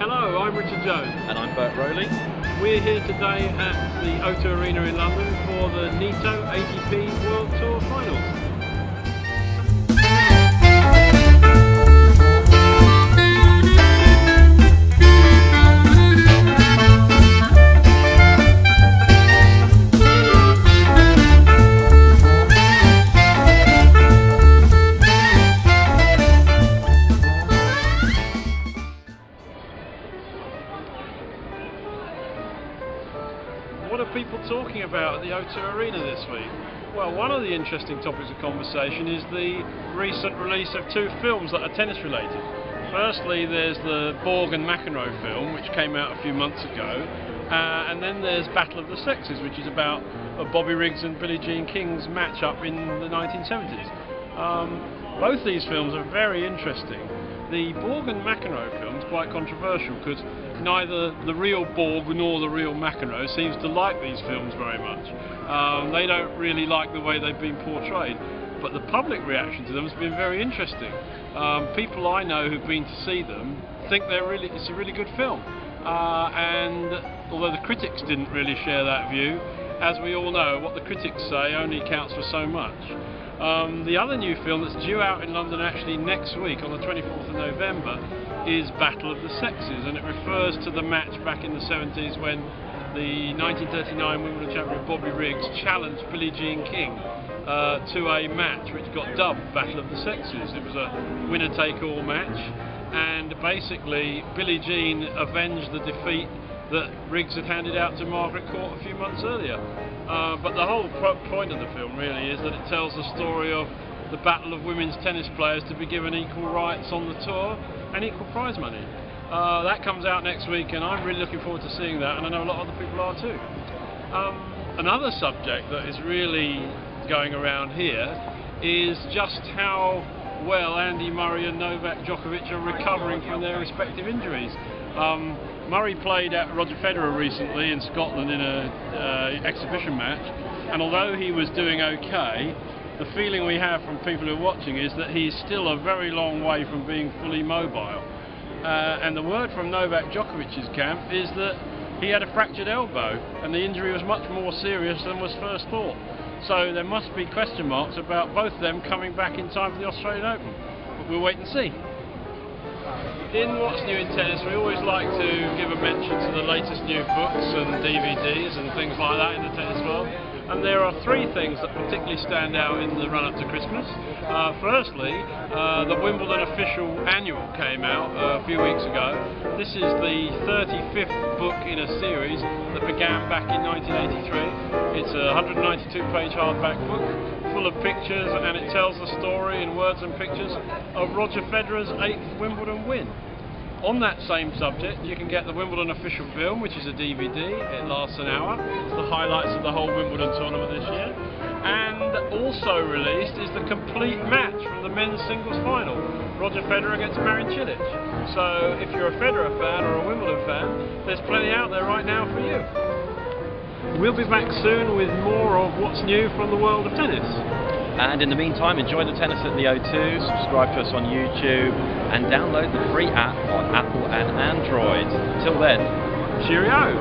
Hello, I'm Richard Jones. And I'm Bert Rowley. We're here today at the O2 Arena in London for the WNIT ATP World Tour Finals. What are people talking about at the O2 Arena this week? Well, one of the interesting topics of conversation is the recent release of two films that are tennis related. Firstly, there's the Borg and McEnroe film, which came out a few months ago, and then there's Battle of the Sexes, which is about Bobby Riggs and Billie Jean King's match-up in the 1970s. Both these films are very interesting. The Borg and McEnroe film is quite controversial because neither the real Borg nor the real McEnroe seems to like these films very much. They don't really like the way they've been portrayed, but the public reaction to them has been very interesting. People I know who've been to see them think it's a really good film, and although the critics didn't really share that view, as we all know, what the critics say only counts for so much. The other new film that's due out in London actually next week on the 24th of November is Battle of the Sexes, and it refers to the match back in the 70s when the 1939 Wimbledon champion Bobby Riggs challenged Billie Jean King to a match which got dubbed Battle of the Sexes. It was a winner-take-all match, and basically Billie Jean avenged the defeat that Riggs had handed out to Margaret Court a few months earlier. But the whole point of the film really is that it tells the story of the battle of women's tennis players to be given equal rights on the tour and equal prize money. That comes out next week, and I'm really looking forward to seeing that, and I know a lot of other people are too. Another subject that is really going around here is just how well Andy Murray and Novak Djokovic are recovering from their respective injuries. Murray played at Roger Federer recently in Scotland in an exhibition match, and although he was doing okay, the feeling we have from people who are watching is that he's still a very long way from being fully mobile. And the word from Novak Djokovic's camp is that he had a fractured elbow, and the injury was much more serious than was first thought. So there must be question marks about both of them coming back in time for the Australian Open. But we'll wait and see. In What's New in Tennis, we always like to give a mention to the latest new books and DVDs and things like that in the tennis world. And there are three things that particularly stand out in the run-up to Christmas. Firstly, the Wimbledon Official Annual came out a few weeks ago. This is the 35th book in a series that began back in 1983. It's a 192-page hardback book full of pictures, and it tells the story in words and pictures of Roger Federer's 8th Wimbledon win. On that same subject, you can get the Wimbledon Official Film, which is a DVD. It lasts an hour. It's the highlights of the whole Wimbledon tournament this year. And also released is the complete match from the men's singles final, Roger Federer against Marin Cilic. So if you're a Federer fan or a Wimbledon fan, there's plenty out there right now for you. We'll be back soon with more of what's new from the world of tennis. And in the meantime, enjoy the tennis at the O2, subscribe to us on YouTube, and download the free app on Apple and Android. Till then, cheerio!